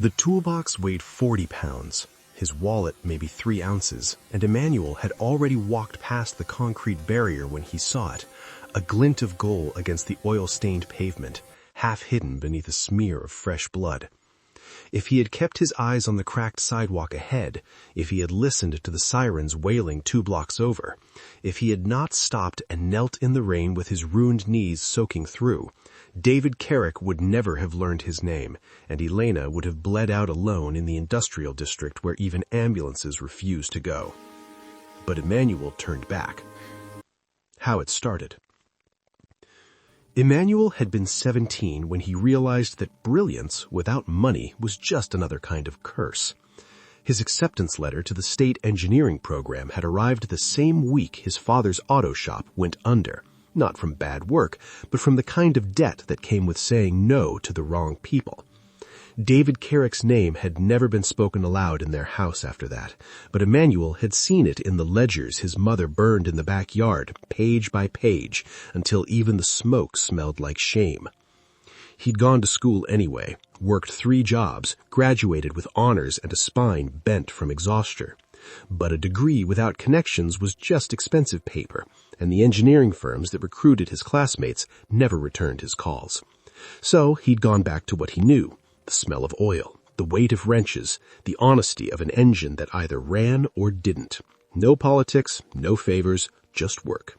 The toolbox weighed 40 pounds, his wallet maybe 3 ounces, and Emmanuel had already walked past the concrete barrier when he saw it, a glint of gold against the oil-stained pavement, half hidden beneath a smear of fresh blood. If he had kept his eyes on the cracked sidewalk ahead, if he had listened to the sirens wailing 2 blocks over, if he had not stopped and knelt in the rain with his ruined knees soaking through, David Carrick would never have learned his name, and Elena would have bled out alone in the industrial district where even ambulances refused to go. But Emmanuel turned back. How it started. Emmanuel had been 17 when he realized that brilliance without money was just another kind of curse. His acceptance letter to the state engineering program had arrived the same week his father's auto shop went under, not from bad work, but from the kind of debt that came with saying no to the wrong people. David Carrick's name had never been spoken aloud in their house after that, but Emmanuel had seen it in the ledgers his mother burned in the backyard, page by page, until even the smoke smelled like shame. He'd gone to school anyway, worked 3 jobs, graduated with honors and a spine bent from exhaustion. But a degree without connections was just expensive paper, and the engineering firms that recruited his classmates never returned his calls. So he'd gone back to what he knew. The smell of oil, the weight of wrenches, the honesty of an engine that either ran or didn't. No politics, no favors, just work.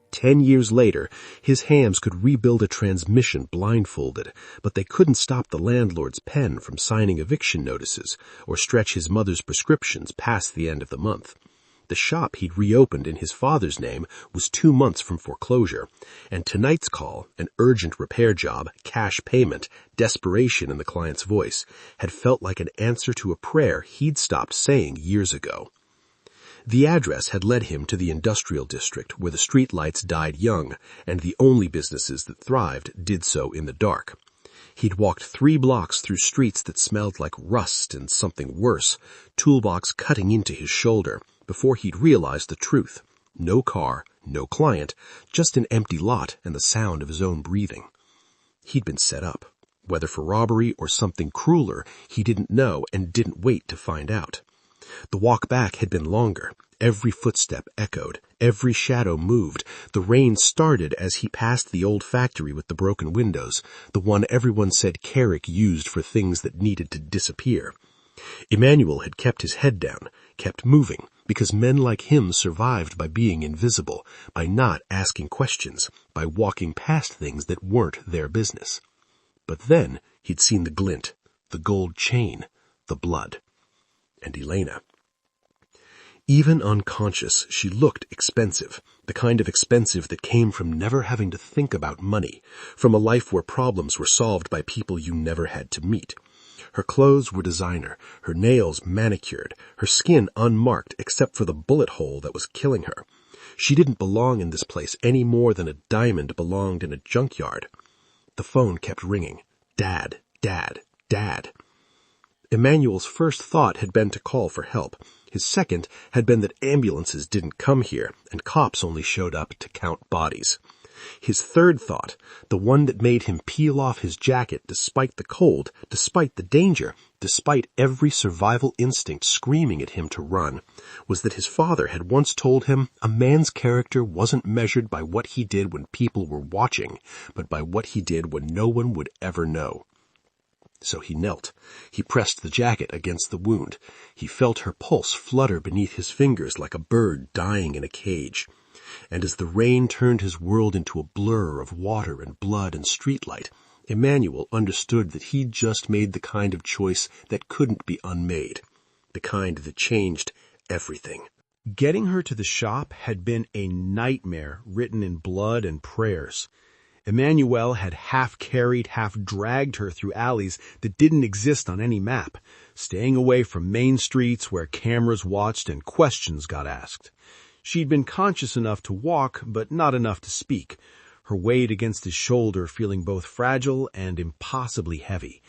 10 years later, his hands could rebuild a transmission blindfolded, but they couldn't stop the landlord's pen from signing eviction notices or stretch his mother's prescriptions past the end of the month. The shop he'd reopened in his father's name was 2 months from foreclosure, and tonight's call, an urgent repair job, cash payment, desperation in the client's voice, had felt like an answer to a prayer he'd stopped saying years ago. The address had led him to the industrial district where the streetlights died young, and the only businesses that thrived did so in the dark. He'd walked 3 blocks through streets that smelled like rust and something worse, toolbox cutting into his shoulder, before he'd realized the truth. No car, no client, just an empty lot and the sound of his own breathing. He'd been set up. Whether for robbery or something crueler, he didn't know and didn't wait to find out. The walk back had been longer. Every footstep echoed. Every shadow moved. The rain started as he passed the old factory with the broken windows, the one everyone said Carrick used for things that needed to disappear. Emmanuel had kept his head down, kept moving, because men like him survived by being invisible, by not asking questions, by walking past things that weren't their business. But then he'd seen the glint, the gold chain, the blood. And Elena. Even unconscious, she looked expensive, the kind of expensive that came from never having to think about money, from a life where problems were solved by people you never had to meet. Her clothes were designer, her nails manicured, her skin unmarked except for the bullet hole that was killing her. She didn't belong in this place any more than a diamond belonged in a junkyard. The phone kept ringing. Dad, Dad, Dad. Emmanuel's first thought had been to call for help. His second had been that ambulances didn't come here, and cops only showed up to count bodies. His third thought, the one that made him peel off his jacket despite the cold, despite the danger, despite every survival instinct screaming at him to run, was that his father had once told him a man's character wasn't measured by what he did when people were watching, but by what he did when no one would ever know. So he knelt. He pressed the jacket against the wound. He felt her pulse flutter beneath his fingers like a bird dying in a cage. And as the rain turned his world into a blur of water and blood and streetlight, Emmanuel understood that he'd just made the kind of choice that couldn't be unmade, the kind that changed everything. Getting her to the shop had been a nightmare written in blood and prayers. Emmanuel had half-carried, half-dragged her through alleys that didn't exist on any map, staying away from main streets where cameras watched and questions got asked. She'd been conscious enough to walk, but not enough to speak, her weight against his shoulder feeling both fragile and impossibly heavy.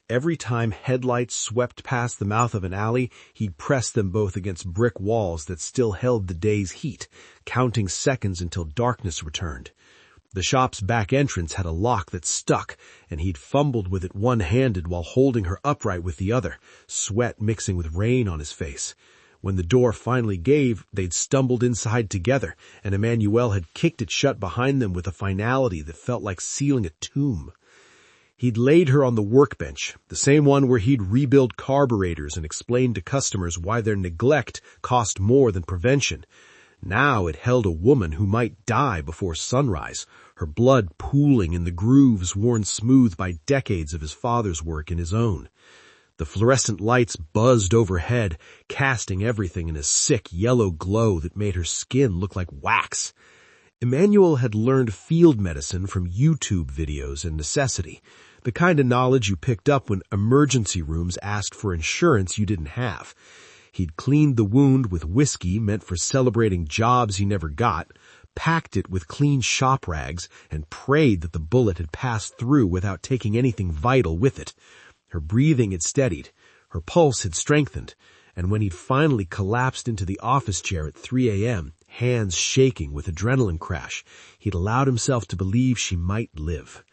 Every time headlights swept past the mouth of an alley, he'd press them both against brick walls that still held the day's heat, counting seconds until darkness returned. The shop's back entrance had a lock that stuck, and he'd fumbled with it one-handed while holding her upright with the other, sweat mixing with rain on his face. When the door finally gave, they'd stumbled inside together, and Emmanuel had kicked it shut behind them with a finality that felt like sealing a tomb. He'd laid her on the workbench, the same one where he'd rebuild carburetors and explained to customers why their neglect cost more than prevention. Now it held a woman who might die before sunrise, her blood pooling in the grooves worn smooth by decades of his father's work and his own. The fluorescent lights buzzed overhead, casting everything in a sick yellow glow that made her skin look like wax. Emmanuel had learned field medicine from YouTube videos and necessity, the kind of knowledge you picked up when emergency rooms asked for insurance you didn't have. He'd cleaned the wound with whiskey meant for celebrating jobs he never got, packed it with clean shop rags, and prayed that the bullet had passed through without taking anything vital with it. Her breathing had steadied, her pulse had strengthened, and when he'd finally collapsed into the office chair at 3 a.m., hands shaking with adrenaline crash, he'd allowed himself to believe she might live.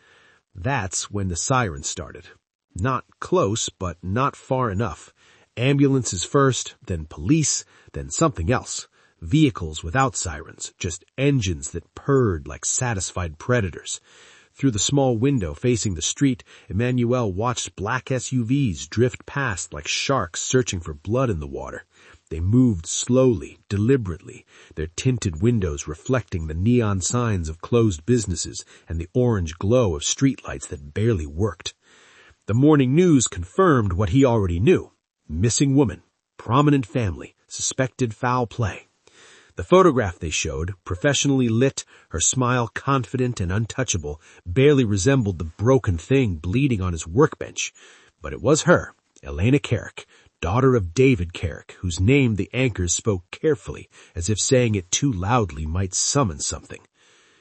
That's when the sirens started. Not close, but not far enough. Ambulances first, then police, then something else. Vehicles without sirens, just engines that purred like satisfied predators. Through the small window facing the street, Emmanuel watched black SUVs drift past like sharks searching for blood in the water. They moved slowly, deliberately, their tinted windows reflecting the neon signs of closed businesses and the orange glow of streetlights that barely worked. The morning news confirmed what he already knew. Missing woman, prominent family, suspected foul play. The photograph they showed, professionally lit, her smile confident and untouchable, barely resembled the broken thing bleeding on his workbench. But it was her, Elena Carrick, daughter of David Carrick, whose name the anchors spoke carefully, as if saying it too loudly might summon something.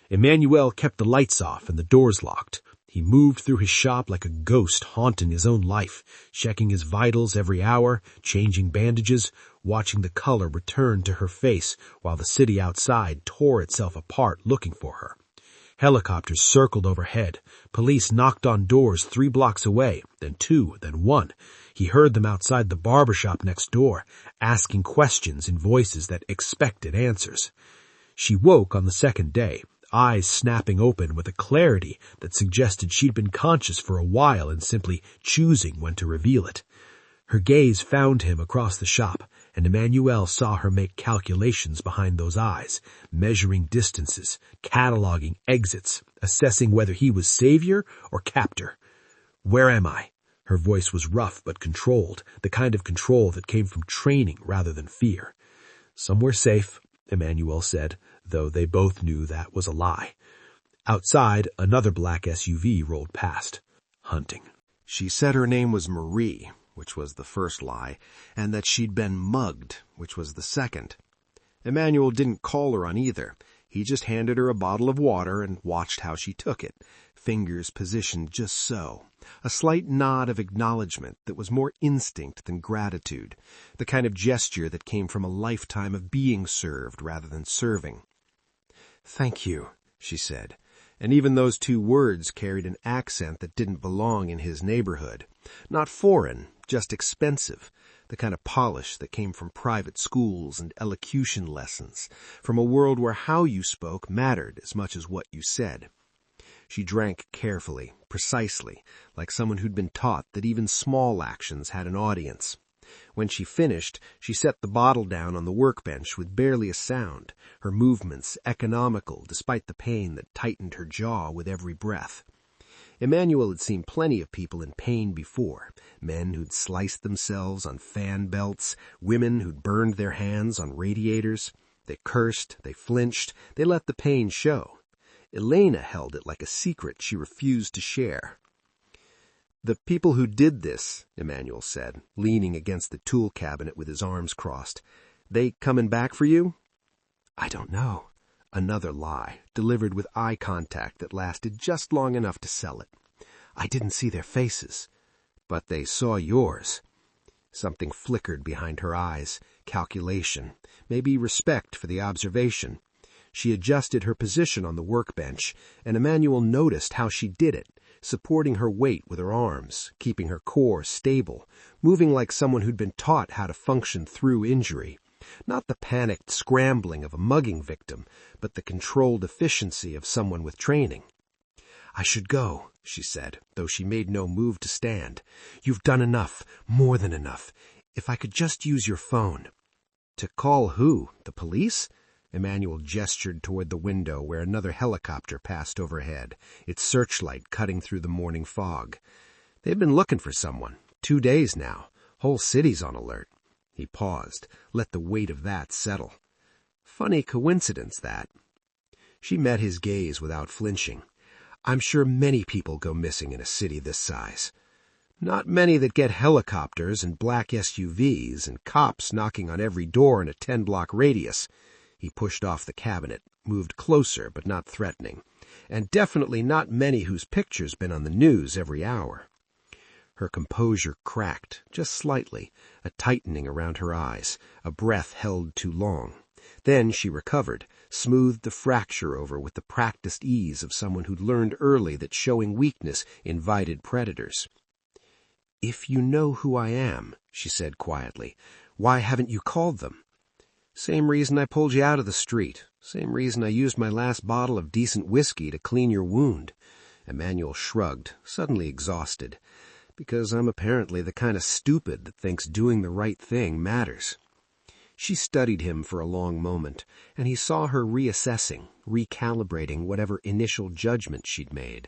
Emmanuel kept the lights off and the doors locked. He moved through his shop like a ghost haunting his own life, checking his vitals every hour, changing bandages, watching the color return to her face while the city outside tore itself apart looking for her. Helicopters circled overhead. Police knocked on doors 3 blocks away, then 2, then 1. He heard them outside the barbershop next door, asking questions in voices that expected answers. She woke on the second day, eyes snapping open with a clarity that suggested she'd been conscious for a while and simply choosing when to reveal it. Her gaze found him across the shop, and Emmanuel saw her make calculations behind those eyes, measuring distances, cataloging exits, assessing whether he was savior or captor. "Where am I?" Her voice was rough but controlled, the kind of control that came from training rather than fear. "Somewhere safe," Emmanuel said, though they both knew that was a lie. Outside, another black SUV rolled past. Hunting. She said her name was Marie, which was the first lie, and that she'd been mugged, which was the second. Emmanuel didn't call her on either. He just handed her a bottle of water and watched how she took it, fingers positioned just so. A slight nod of acknowledgement that was more instinct than gratitude, the kind of gesture that came from a lifetime of being served rather than serving. "Thank you," she said, and even those 2 words carried an accent that didn't belong in his neighborhood. Not foreign, just expensive, the kind of polish that came from private schools and elocution lessons, from a world where how you spoke mattered as much as what you said. She drank carefully, precisely, like someone who'd been taught that even small actions had an audience. When she finished, she set the bottle down on the workbench with barely a sound, her movements economical despite the pain that tightened her jaw with every breath. Emmanuel had seen plenty of people in pain before, men who'd sliced themselves on fan belts, women who'd burned their hands on radiators. They cursed, they flinched, they let the pain show. Elena held it like a secret she refused to share. "The people who did this," Emmanuel said, leaning against the tool cabinet with his arms crossed, "they coming back for you?" "I don't know." Another lie, delivered with eye contact that lasted just long enough to sell it. "I didn't see their faces." "But they saw yours." Something flickered behind her eyes, calculation, maybe respect for the observation. She adjusted her position on the workbench, and Emmanuel noticed how she did it, supporting her weight with her arms, keeping her core stable, moving like someone who'd been taught how to function through injury. Not the panicked scrambling of a mugging victim, but the controlled efficiency of someone with training. "I should go," she said, though she made no move to stand. "You've done enough, more than enough. If I could just use your phone." "To call who? The police?" Emmanuel gestured toward the window where another helicopter passed overhead, its searchlight cutting through the morning fog. "They've been looking for someone. 2 days now. Whole city's on alert." He paused, let the weight of that settle. Funny coincidence, that. She met his gaze without flinching. "I'm sure many people go missing in a city this size. Not many that get helicopters and black SUVs and cops knocking on every door in a 10-block radius." He pushed off the cabinet, moved closer but not threatening. "And definitely not many whose picture's been on the news every hour." Her composure cracked, just slightly, a tightening around her eyes, a breath held too long. Then she recovered, smoothed the fracture over with the practiced ease of someone who'd learned early that showing weakness invited predators. "If you know who I am," she said quietly, "why haven't you called them?" "Same reason I pulled you out of the street. Same reason I used my last bottle of decent whiskey to clean your wound." Emmanuel shrugged, suddenly exhausted. "Because I'm apparently the kind of stupid that thinks doing the right thing matters." She studied him for a long moment, and he saw her reassessing, recalibrating whatever initial judgment she'd made.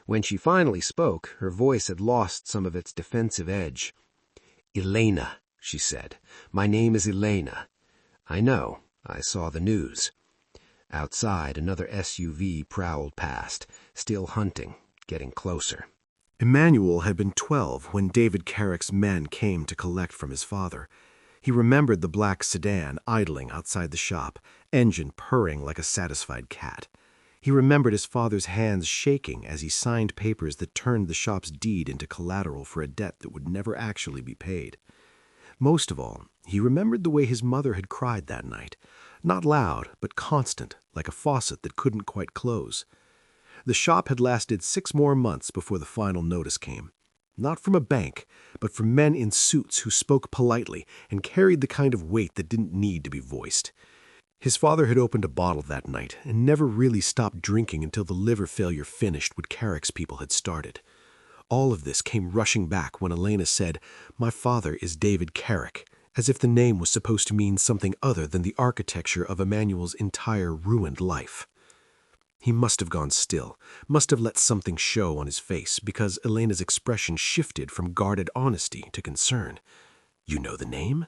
When she finally spoke, her voice had lost some of its defensive edge. "Elena," she said. "My name is Elena." "I know. I saw the news." Outside, another SUV prowled past, still hunting, getting closer. Emmanuel had been 12 when David Carrick's men came to collect from his father. He remembered the black sedan idling outside the shop, engine purring like a satisfied cat. He remembered his father's hands shaking as he signed papers that turned the shop's deed into collateral for a debt that would never actually be paid. Most of all, he remembered the way his mother had cried that night, not loud, but constant, like a faucet that couldn't quite close. The shop had lasted 6 more months before the final notice came. Not from a bank, but from men in suits who spoke politely and carried the kind of weight that didn't need to be voiced. His father had opened a bottle that night and never really stopped drinking until the liver failure finished what Carrick's people had started. All of this came rushing back when Elena said, "My father is David Carrick," as if the name was supposed to mean something other than the architecture of Emmanuel's entire ruined life. He must have gone still, must have let something show on his face, because Elena's expression shifted from guarded honesty to concern. "You know the name?"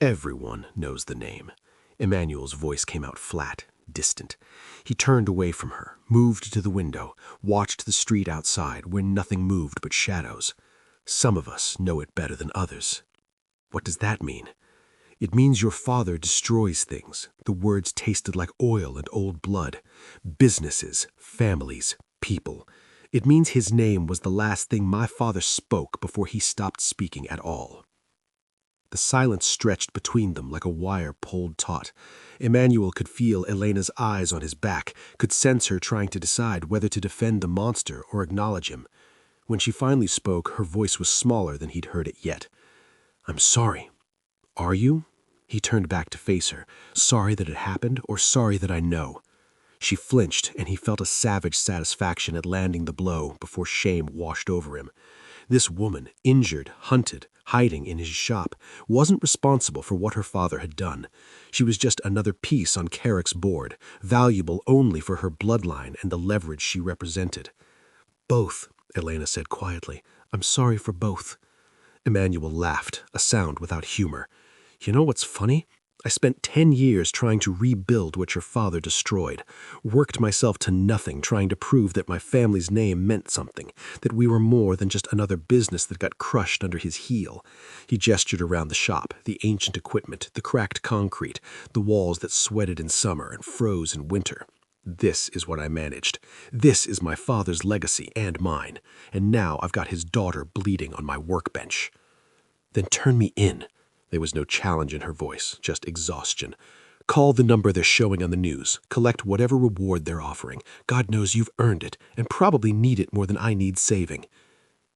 "Everyone knows the name." Emmanuel's voice came out flat, distant. He turned away from her, moved to the window, watched the street outside where nothing moved but shadows. "Some of us know it better than others." "What does that mean?" "It means your father destroys things." The words tasted like oil and old blood. "Businesses, families, people. It means his name was the last thing my father spoke before he stopped speaking at all." The silence stretched between them like a wire pulled taut. Emmanuel could feel Elena's eyes on his back, could sense her trying to decide whether to defend the monster or acknowledge him. When she finally spoke, her voice was smaller than he'd heard it yet. "I'm sorry." "Are you?" He turned back to face her. "Sorry that it happened, or sorry that I know?" She flinched, and he felt a savage satisfaction at landing the blow before shame washed over him. This woman, injured, hunted, hiding in his shop, wasn't responsible for what her father had done. She was just another piece on Carrick's board, valuable only for her bloodline and the leverage she represented. "Both," Elena said quietly. "I'm sorry for both." Emmanuel laughed, a sound without humor. "You know what's funny? I spent 10 years trying to rebuild what your father destroyed. Worked myself to nothing trying to prove that my family's name meant something, that we were more than just another business that got crushed under his heel." He gestured around the shop, the ancient equipment, the cracked concrete, the walls that sweated in summer and froze in winter. "This is what I managed. This is my father's legacy and mine. And now I've got his daughter bleeding on my workbench." "Then turn me in." There was no challenge in her voice, just exhaustion. Call the number they're showing on the news. Collect whatever reward they're offering. God knows you've earned it, and probably need it more than I need saving."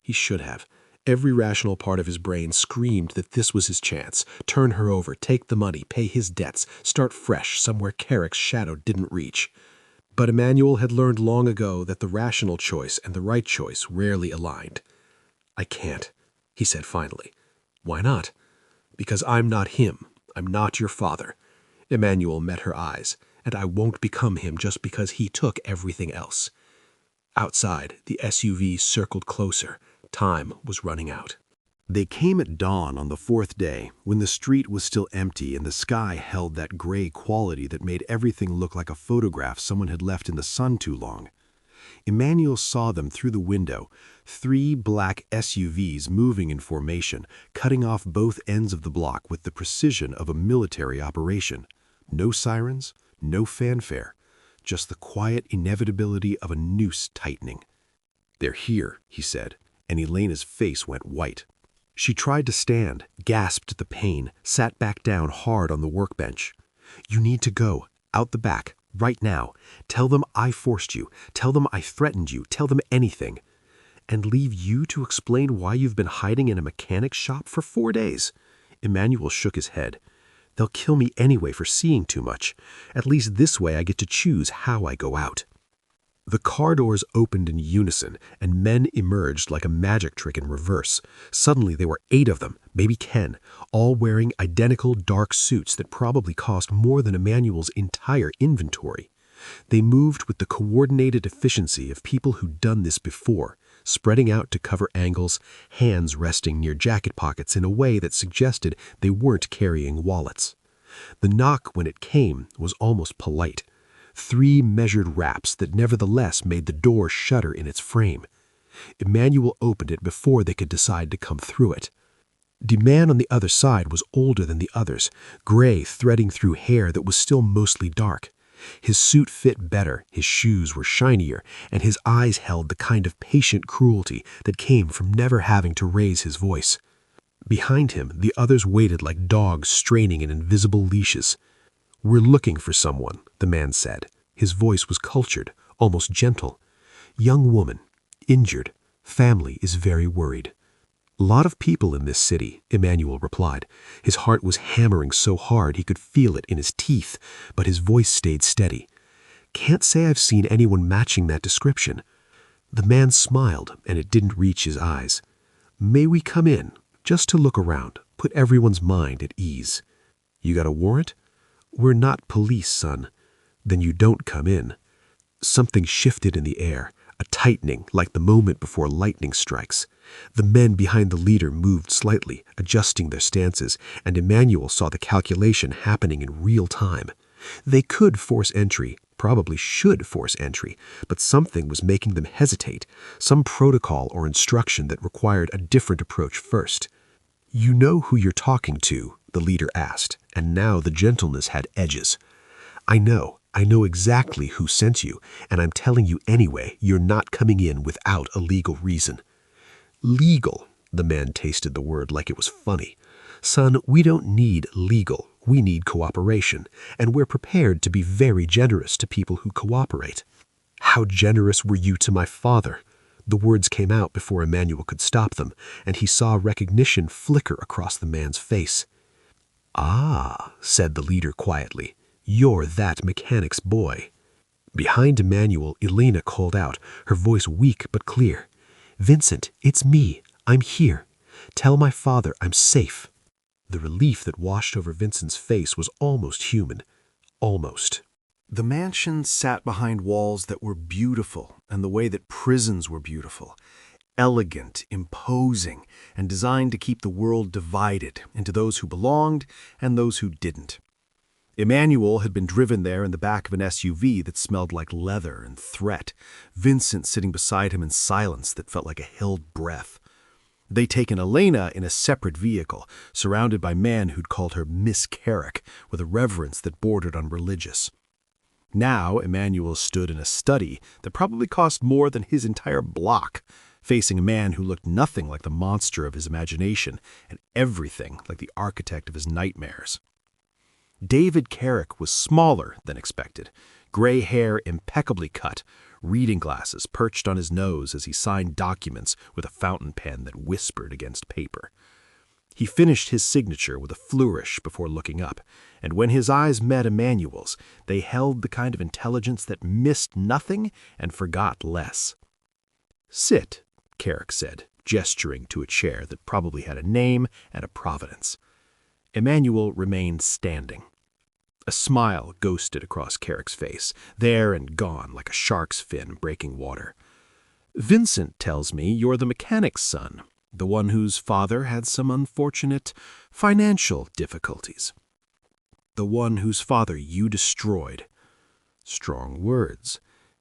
He should have. Every rational part of his brain screamed that this was his chance. Turn her over, take the money, pay his debts, start fresh somewhere Carrick's shadow didn't reach. But Emmanuel had learned long ago that the rational choice and the right choice rarely aligned. "I can't," he said finally. "Why not?" "Because I'm not him. I'm not your father." Emmanuel met her eyes. "And I won't become him just because he took everything else." Outside, the SUV circled closer. Time was running out. They came at dawn on the fourth day, when the street was still empty and the sky held that gray quality that made everything look like a photograph someone had left in the sun too long. Emmanuel saw them through the window, 3 black SUVs moving in formation, cutting off both ends of the block with the precision of a military operation. No sirens, no fanfare, just the quiet inevitability of a noose tightening. "They're here," he said, and Elena's face went white. She tried to stand, gasped the pain, sat back down hard on the workbench. "You need to go, out the back, right now. Tell them I forced you. Tell them I threatened you. Tell them anything." "And leave you to explain why you've been hiding in a mechanic's shop for 4 days?" Emmanuel shook his head. "They'll kill me anyway for seeing too much. At least this way I get to choose how I go out." The car doors opened in unison, and men emerged like a magic trick in reverse. Suddenly there were 8 of them, maybe 10, all wearing identical dark suits that probably cost more than Emmanuel's entire inventory. They moved with the coordinated efficiency of people who'd done this before, spreading out to cover angles, hands resting near jacket pockets in a way that suggested they weren't carrying wallets. The knock, when it came, was almost polite. 3 measured raps that nevertheless made the door shudder in its frame. Emmanuel opened it before they could decide to come through it. The man on the other side was older than the others, gray threading through hair that was still mostly dark. His suit fit better, his shoes were shinier, and his eyes held the kind of patient cruelty that came from never having to raise his voice. Behind him, the others waited like dogs straining in invisible leashes. "We're looking for someone," the man said. His voice was cultured, almost gentle. "Young woman, injured, family is very worried." "Lot of people in this city," Emmanuel replied. His heart was hammering so hard he could feel it in his teeth, but his voice stayed steady. "Can't say I've seen anyone matching that description." The man smiled, and it didn't reach his eyes. "May we come in, just to look around, put everyone's mind at ease." "You got a warrant?" "We're not police, son." "Then you don't come in." Something shifted in the air, a tightening like the moment before lightning strikes. The men behind the leader moved slightly, adjusting their stances, and Emmanuel saw the calculation happening in real time. They could force entry, probably should force entry, but something was making them hesitate, some protocol or instruction that required a different approach first. "You know who you're talking to?" the leader asked, and now the gentleness had edges. I know exactly who sent you, and I'm telling you anyway, you're not coming in without a legal reason." "Legal?" The man tasted the word like it was funny. "Son, we don't need legal, we need cooperation, and we're prepared to be very generous to people who cooperate." "How generous were you to my father?" The words came out before Emmanuel could stop them, and he saw recognition flicker across the man's face. "Ah," said the leader quietly, "you're that mechanic's boy." Behind Emmanuel, Elena called out, her voice weak but clear. "Vincent, it's me. I'm here. Tell my father I'm safe." The relief that washed over Vincent's face was almost human. Almost. The mansion sat behind walls that were beautiful, and the way that prisons were beautiful. Elegant, imposing, and designed to keep the world divided into those who belonged and those who didn't. Emmanuel had been driven there in the back of an SUV that smelled like leather and threat, Vincent sitting beside him in silence that felt like a held breath. They'd taken Elena in a separate vehicle, surrounded by men who'd called her Miss Carrick with a reverence that bordered on religious. Now Emmanuel stood in a study that probably cost more than his entire block, facing a man who looked nothing like the monster of his imagination and everything like the architect of his nightmares. David Carrick was smaller than expected, gray hair impeccably cut, reading glasses perched on his nose as he signed documents with a fountain pen that whispered against paper. He finished his signature with a flourish before looking up, and when his eyes met Emmanuel's, they held the kind of intelligence that missed nothing and forgot less. "Sit," Carrick said, gesturing to a chair that probably had a name and a provenance. Emmanuel remained standing. A smile ghosted across Carrick's face, there and gone like a shark's fin breaking water. "Vincent tells me you're the mechanic's son, the one whose father had some unfortunate financial difficulties. The one whose father you destroyed." Strong words.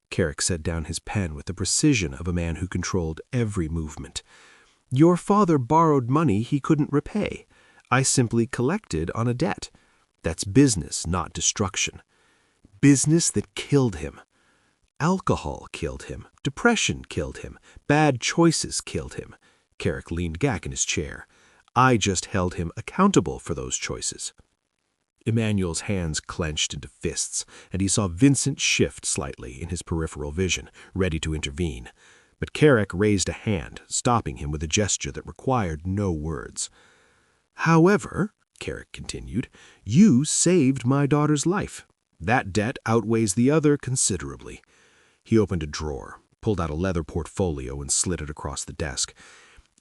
Carrick set down his pen with the precision of a man who controlled every movement. "Your father borrowed money he couldn't repay. I simply collected on a debt. That's business, not destruction. Business that killed him. Alcohol killed him. Depression killed him. Bad choices killed him." Carrick leaned back in his chair. "I just held him accountable for those choices." Emmanuel's hands clenched into fists, and he saw Vincent shift slightly in his peripheral vision, ready to intervene. But Carrick raised a hand, stopping him with a gesture that required no words. "However," Carrick continued, "you saved my daughter's life. That debt outweighs the other considerably." He opened a drawer, pulled out a leather portfolio, and slid it across the desk.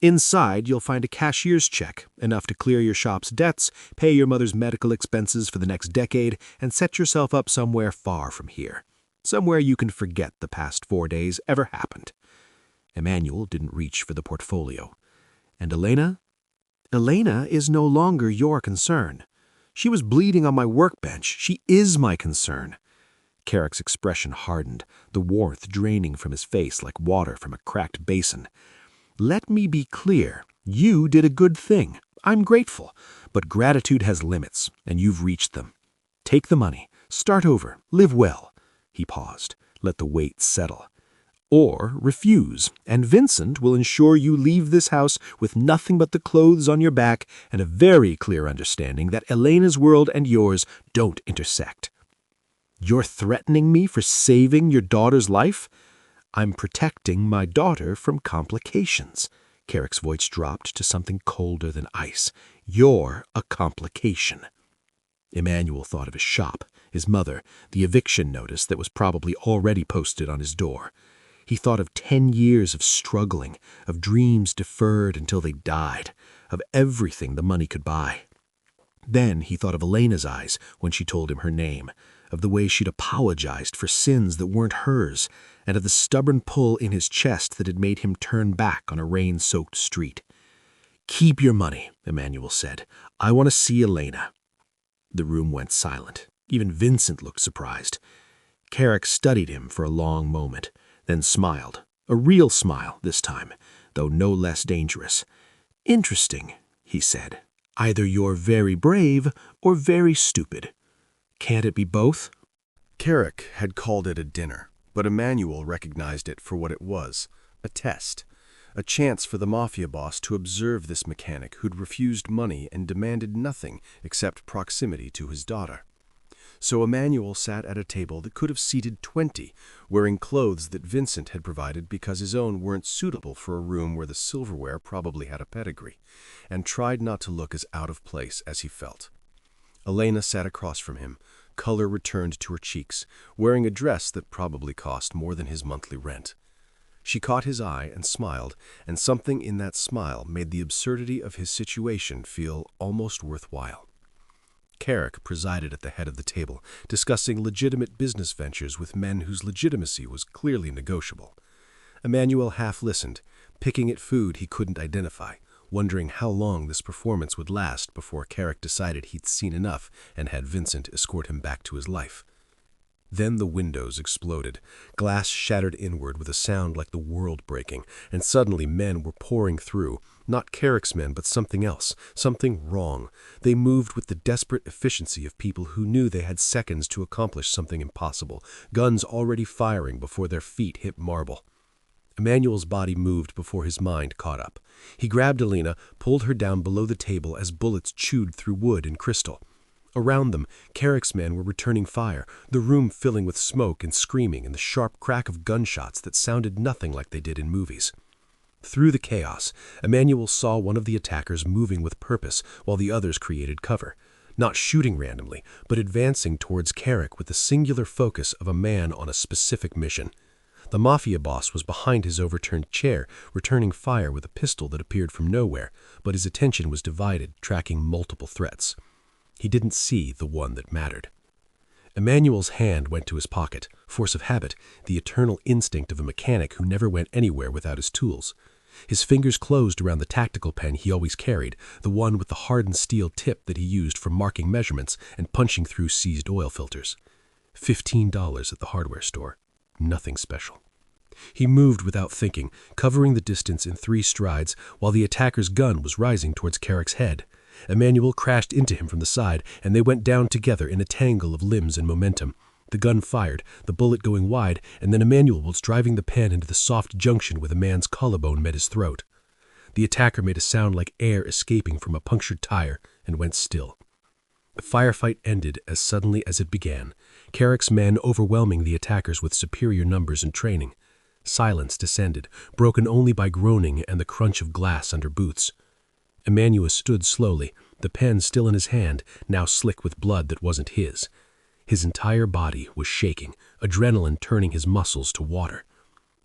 "Inside, you'll find a cashier's check, enough to clear your shop's debts, pay your mother's medical expenses for the next decade, and set yourself up somewhere far from here. Somewhere you can forget the past 4 days ever happened." Emmanuel didn't reach for the portfolio. "And Elena?" "Elena is no longer your concern. She was bleeding on my workbench. She is my concern." Carrick's expression hardened, the warmth draining from his face like water from a cracked basin. "Let me be clear. You did a good thing. I'm grateful. But gratitude has limits, and you've reached them. Take the money. Start over. Live well." He paused. Let the weight settle. "Or refuse, and Vincent will ensure you leave this house with nothing but the clothes on your back and a very clear understanding that Elena's world and yours don't intersect." "You're threatening me for saving your daughter's life?" "I'm protecting my daughter from complications." Carrick's voice dropped to something colder than ice. "You're a complication." Emmanuel thought of his shop, his mother, the eviction notice that was probably already posted on his door. He thought of 10 years of struggling, of dreams deferred until they died, of everything the money could buy. Then he thought of Elena's eyes when she told him her name, of the way she'd apologized for sins that weren't hers, and of the stubborn pull in his chest that had made him turn back on a rain-soaked street. "Keep your money," Emmanuel said. "I want to see Elena." The room went silent. Even Vincent looked surprised. Carrick studied him for a long moment, then smiled. A real smile this time, though no less dangerous. "Interesting," he said. "Either you're very brave or very stupid. Can't it be both?" Carrick had called it a dinner, but Emmanuel recognized it for what it was, a test. A chance for the Mafia boss to observe this mechanic who'd refused money and demanded nothing except proximity to his daughter. So Emmanuel sat at a table that could have seated 20, wearing clothes that Vincent had provided because his own weren't suitable for a room where the silverware probably had a pedigree, and tried not to look as out of place as he felt. Elena sat across from him, color returned to her cheeks, wearing a dress that probably cost more than his monthly rent. She caught his eye and smiled, and something in that smile made the absurdity of his situation feel almost worthwhile. Carrick presided at the head of the table, discussing legitimate business ventures with men whose legitimacy was clearly negotiable. Emmanuel half listened, picking at food he couldn't identify, wondering how long this performance would last before Carrick decided he'd seen enough and had Vincent escort him back to his life. Then the windows exploded. Glass shattered inward with a sound like the world breaking, and suddenly men were pouring through. Not Carrick's men, but something else, something wrong. They moved with the desperate efficiency of people who knew they had seconds to accomplish something impossible, guns already firing before their feet hit marble. Emmanuel's body moved before his mind caught up. He grabbed Elena, pulled her down below the table as bullets chewed through wood and crystal. Around them, Carrick's men were returning fire, the room filling with smoke and screaming and the sharp crack of gunshots that sounded nothing like they did in movies. Through the chaos, Emmanuel saw one of the attackers moving with purpose while the others created cover, not shooting randomly, but advancing towards Carrick with the singular focus of a man on a specific mission. The Mafia boss was behind his overturned chair, returning fire with a pistol that appeared from nowhere, but his attention was divided, tracking multiple threats. He didn't see the one that mattered. Emmanuel's hand went to his pocket, force of habit, the eternal instinct of a mechanic who never went anywhere without his tools. His fingers closed around the tactical pen he always carried, the one with the hardened steel tip that he used for marking measurements and punching through seized oil filters. $15 at the hardware store. Nothing special. He moved without thinking, covering the distance in 3 strides while the attacker's gun was rising towards Carrick's head. Emmanuel crashed into him from the side, and they went down together in a tangle of limbs and momentum. The gun fired, the bullet going wide, and then Emmanuel was driving the pen into the soft junction where the man's collarbone met his throat. The attacker made a sound like air escaping from a punctured tire and went still. The firefight ended as suddenly as it began, Carrick's men overwhelming the attackers with superior numbers and training. Silence descended, broken only by groaning and the crunch of glass under boots. Emmanuel stood slowly, the pen still in his hand, now slick with blood that wasn't his. His entire body was shaking, adrenaline turning his muscles to water.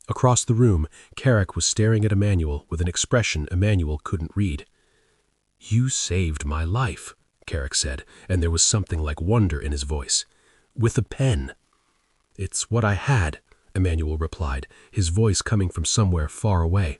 Across the room, Carrick was staring at Emmanuel with an expression Emmanuel couldn't read. "You saved my life," Carrick said, and there was something like wonder in his voice. "With a pen." "It's what I had," Emmanuel replied, his voice coming from somewhere far away.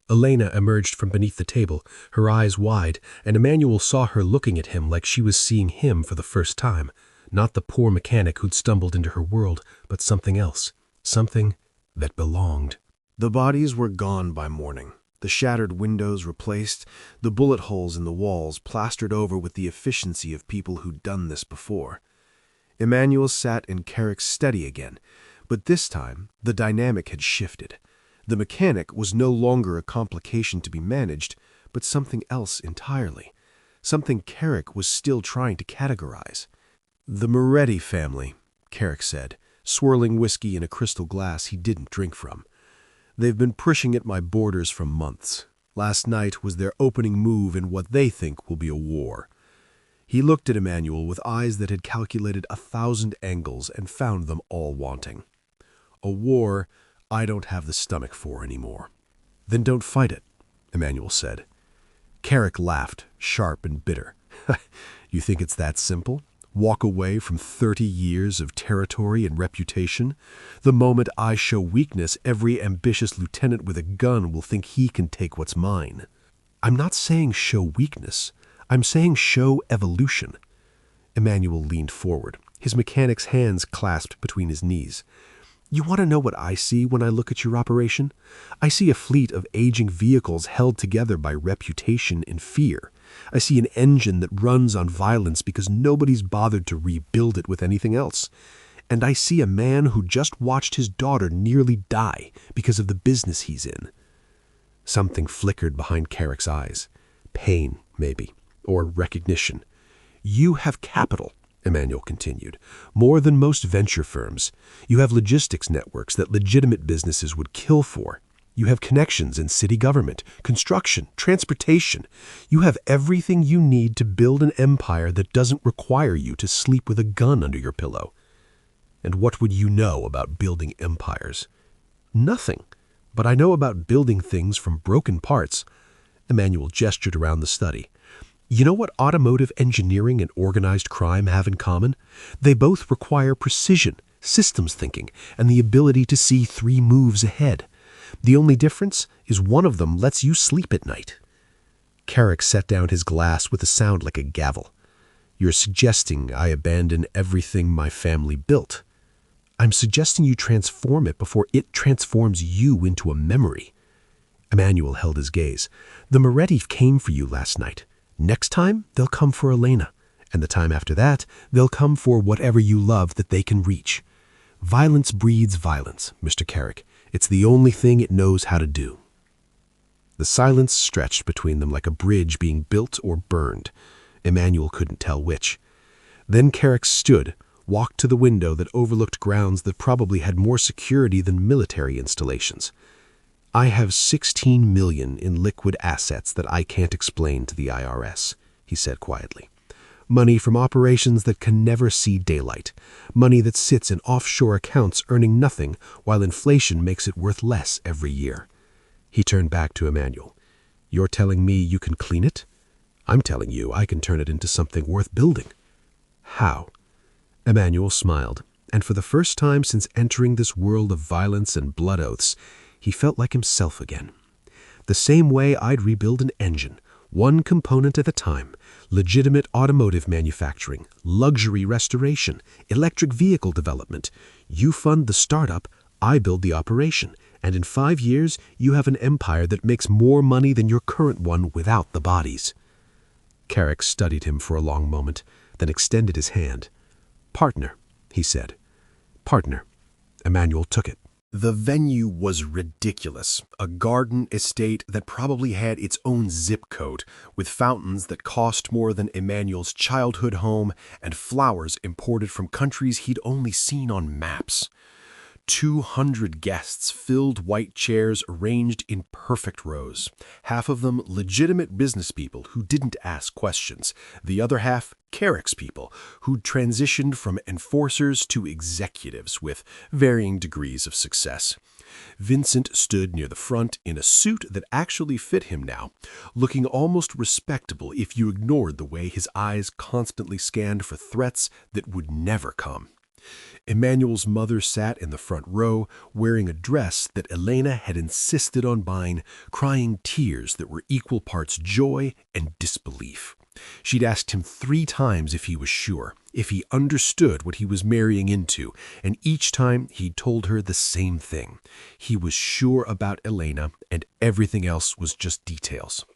Elena emerged from beneath the table, her eyes wide, and Emmanuel saw her looking at him like she was seeing him for the first time, not the poor mechanic who'd stumbled into her world, but something else, something that belonged. The bodies were gone by morning, the shattered windows replaced, the bullet holes in the walls plastered over with the efficiency of people who'd done this before. Emmanuel sat in Carrick's study again, but this time the dynamic had shifted. The mechanic was no longer a complication to be managed, but something else entirely, something Carrick was still trying to categorize. "The Moretti family," Carrick said, swirling whiskey in a crystal glass he didn't drink from. "They've been pushing at my borders for months. Last night was their opening move in what they think will be a war." He looked at Emmanuel with eyes that had calculated 1,000 angles and found them all wanting. "A war I don't have the stomach for anymore." "Then don't fight it," Emmanuel said. Carrick laughed, sharp and bitter. "You think it's that simple? Walk away from 30 years of territory and reputation? The moment I show weakness, every ambitious lieutenant with a gun will think he can take what's mine." "I'm not saying show weakness. I'm saying show evolution." Emmanuel leaned forward, his mechanic's hands clasped between his knees. "You want to know what I see when I look at your operation? I see a fleet of aging vehicles held together by reputation and fear. I see an engine that runs on violence because nobody's bothered to rebuild it with anything else. And I see a man who just watched his daughter nearly die because of the business he's in." Something flickered behind Carrick's eyes. Pain, maybe, or recognition. "You have capital," Emmanuel continued, "more than most venture firms. You have logistics networks that legitimate businesses would kill for. You have connections in city government, construction, transportation. You have everything you need to build an empire that doesn't require you to sleep with a gun under your pillow. And what would you know about building empires?" "Nothing. But I know about building things from broken parts." Emmanuel gestured around the study. "You know what automotive engineering and organized crime have in common? They both require precision, systems thinking, and the ability to see 3 moves ahead. The only difference is one of them lets you sleep at night." Carrick set down his glass with a sound like a gavel. "You're suggesting I abandon everything my family built." "I'm suggesting you transform it before it transforms you into a memory." Emmanuel held his gaze. "The Moretti came for you last night. Next time, they'll come for Elena, and the time after that, they'll come for whatever you love that they can reach. Violence breeds violence, Mr. Carrick. It's the only thing it knows how to do." The silence stretched between them like a bridge being built or burned. Emmanuel couldn't tell which. Then Carrick stood, walked to the window that overlooked grounds that probably had more security than military installations. "I have 16 million in liquid assets that I can't explain to the IRS," he said quietly. "Money from operations that can never see daylight. Money that sits in offshore accounts earning nothing while inflation makes it worth less every year." He turned back to Emmanuel. "You're telling me you can clean it? I'm telling you I can turn it into something worth building." "How?" Emmanuel smiled, and for the first time since entering this world of violence and blood oaths, he felt like himself again. "The same way I'd rebuild an engine, one component at a time, legitimate automotive manufacturing, luxury restoration, electric vehicle development. You fund the startup, I build the operation, and in 5 years you have an empire that makes more money than your current one without the bodies." Carrick studied him for a long moment, then extended his hand. "Partner," he said. "Partner." Emmanuel took it. The venue was ridiculous, a garden estate that probably had its own zip code, with fountains that cost more than Emmanuel's childhood home and flowers imported from countries he'd only seen on maps. 200 guests filled white chairs arranged in perfect rows, half of them legitimate business people who didn't ask questions, the other half Carrick's people who'd transitioned from enforcers to executives with varying degrees of success. Vincent stood near the front in a suit that actually fit him now, looking almost respectable if you ignored the way his eyes constantly scanned for threats that would never come. Emmanuel's mother sat in the front row, wearing a dress that Elena had insisted on buying, crying tears that were equal parts joy and disbelief. She'd asked him 3 times if he was sure, if he understood what he was marrying into, and each time he'd told her the same thing. He was sure about Elena, and everything else was just details.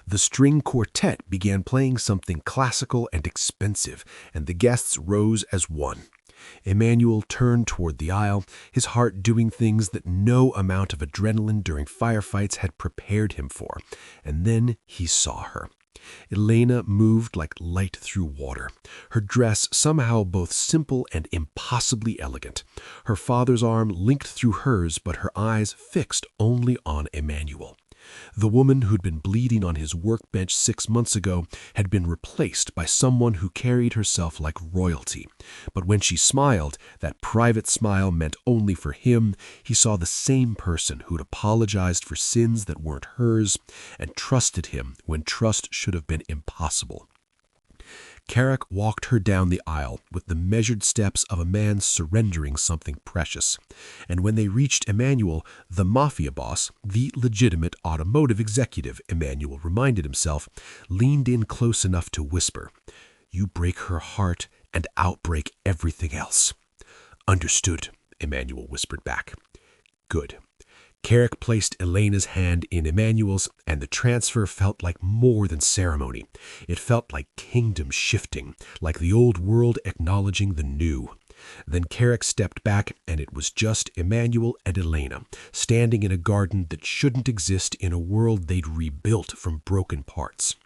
The string quartet began playing something classical and expensive, and the guests rose as one. Emmanuel turned toward the aisle, his heart doing things that no amount of adrenaline during firefights had prepared him for, and then he saw her. Elena moved like light through water, her dress somehow both simple and impossibly elegant, her father's arm linked through hers but her eyes fixed only on Emmanuel. The woman who'd been bleeding on his workbench 6 months ago had been replaced by someone who carried herself like royalty. But when she smiled, that private smile meant only for him. He saw the same person who'd apologized for sins that weren't hers and trusted him when trust should have been impossible. Carrick walked her down the aisle with the measured steps of a man surrendering something precious. And when they reached Emmanuel, the Mafia boss, the legitimate automotive executive, Emmanuel reminded himself, leaned in close enough to whisper, "You break her heart and outbreak everything else." "Understood," Emmanuel whispered back. "Good." Carrick placed Elena's hand in Emmanuel's, and the transfer felt like more than ceremony. It felt like kingdom shifting, like the old world acknowledging the new. Then Carrick stepped back, and it was just Emmanuel and Elena, standing in a garden that shouldn't exist in a world they'd rebuilt from broken parts.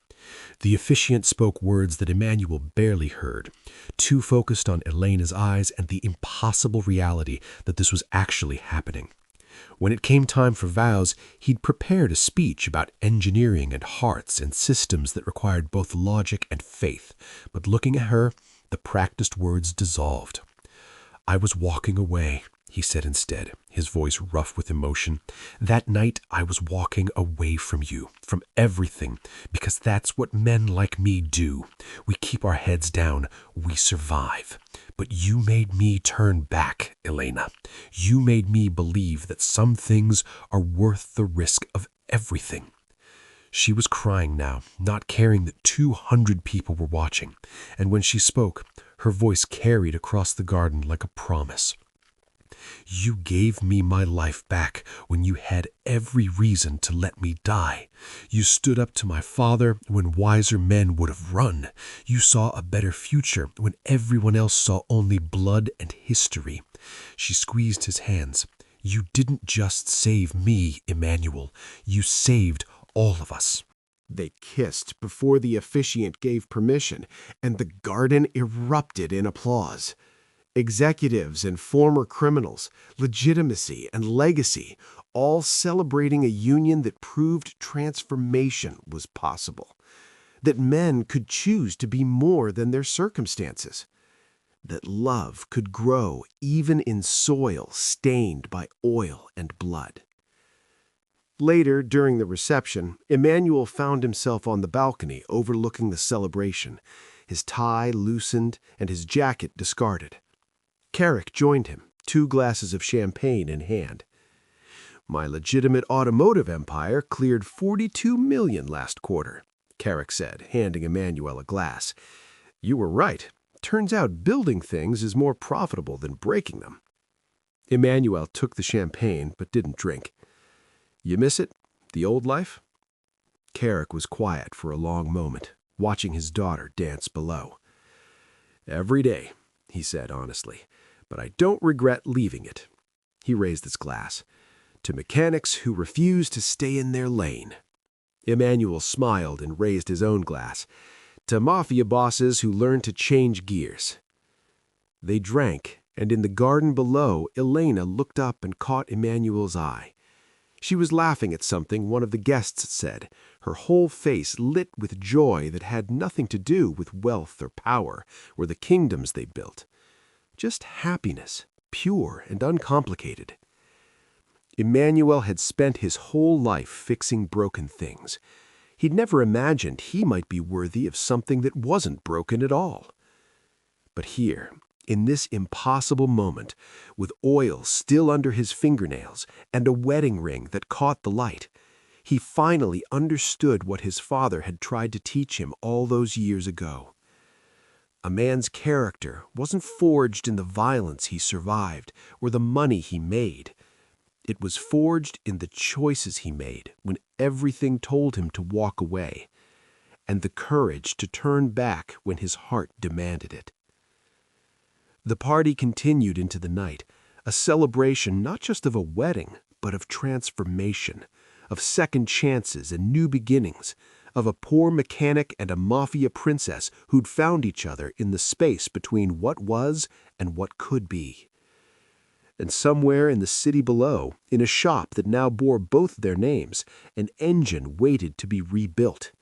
The officiant spoke words that Emmanuel barely heard, too focused on Elena's eyes and the impossible reality that this was actually happening. When it came time for vows, he'd prepared a speech about engineering and hearts and systems that required both logic and faith, but looking at her, the practiced words dissolved. "I was walking away," he said instead, his voice rough with emotion. "That night I was walking away from you, from everything, because that's what men like me do. We keep our heads down, we survive. But you made me turn back, Elena. You made me believe that some things are worth the risk of everything." She was crying now, not caring that 200 people were watching, and when she spoke, her voice carried across the garden like a promise. "You gave me my life back when you had every reason to let me die. You stood up to my father when wiser men would have run. You saw a better future when everyone else saw only blood and history." She squeezed his hands. "You didn't just save me, Emmanuel. You saved all of us." They kissed before the officiant gave permission, and the garden erupted in applause. Executives and former criminals, legitimacy and legacy, all celebrating a union that proved transformation was possible, that men could choose to be more than their circumstances, that love could grow even in soil stained by oil and blood. Later, during the reception, Emmanuel found himself on the balcony overlooking the celebration, his tie loosened and his jacket discarded. Carrick joined him, 2 glasses of champagne in hand. "My legitimate automotive empire cleared $42 million last quarter," Carrick said, handing Emmanuel a glass. "You were right. Turns out building things is more profitable than breaking them." Emmanuel took the champagne but didn't drink. "You miss it? The old life?" Carrick was quiet for a long moment, watching his daughter dance below. "Every day," he said honestly, "but I don't regret leaving it." He raised his glass. "To mechanics who refuse to stay in their lane." Emmanuel smiled and raised his own glass. "To mafia bosses who learn to change gears." They drank, and in the garden below, Elena looked up and caught Emmanuel's eye. She was laughing at something one of the guests said, her whole face lit with joy that had nothing to do with wealth or power or the kingdoms they built. Just happiness, pure and uncomplicated. Emmanuel had spent his whole life fixing broken things. He'd never imagined he might be worthy of something that wasn't broken at all. But here, in this impossible moment, with oil still under his fingernails and a wedding ring that caught the light, he finally understood what his father had tried to teach him all those years ago. A man's character wasn't forged in the violence he survived or the money he made. It was forged in the choices he made when everything told him to walk away, and the courage to turn back when his heart demanded it. The party continued into the night, a celebration not just of a wedding, but of transformation, of second chances and new beginnings, of a poor mechanic and a mafia princess who'd found each other in the space between what was and what could be. And somewhere in the city below, in a shop that now bore both their names, an engine waited to be rebuilt.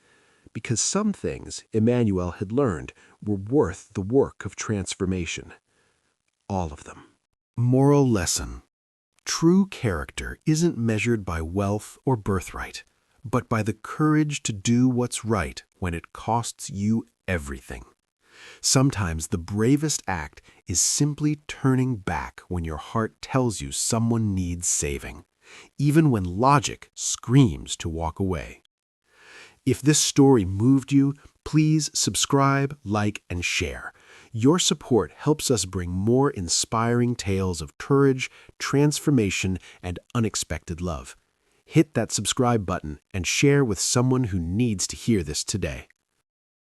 Because some things, Emmanuel had learned, were worth the work of transformation. All of them. Moral lesson. True character isn't measured by wealth or birthright, but by the courage to do what's right when it costs you everything. Sometimes the bravest act is simply turning back when your heart tells you someone needs saving, even when logic screams to walk away. If this story moved you, please subscribe, like, and share. Your support helps us bring more inspiring tales of courage, transformation, and unexpected love. Hit that subscribe button and share with someone who needs to hear this today.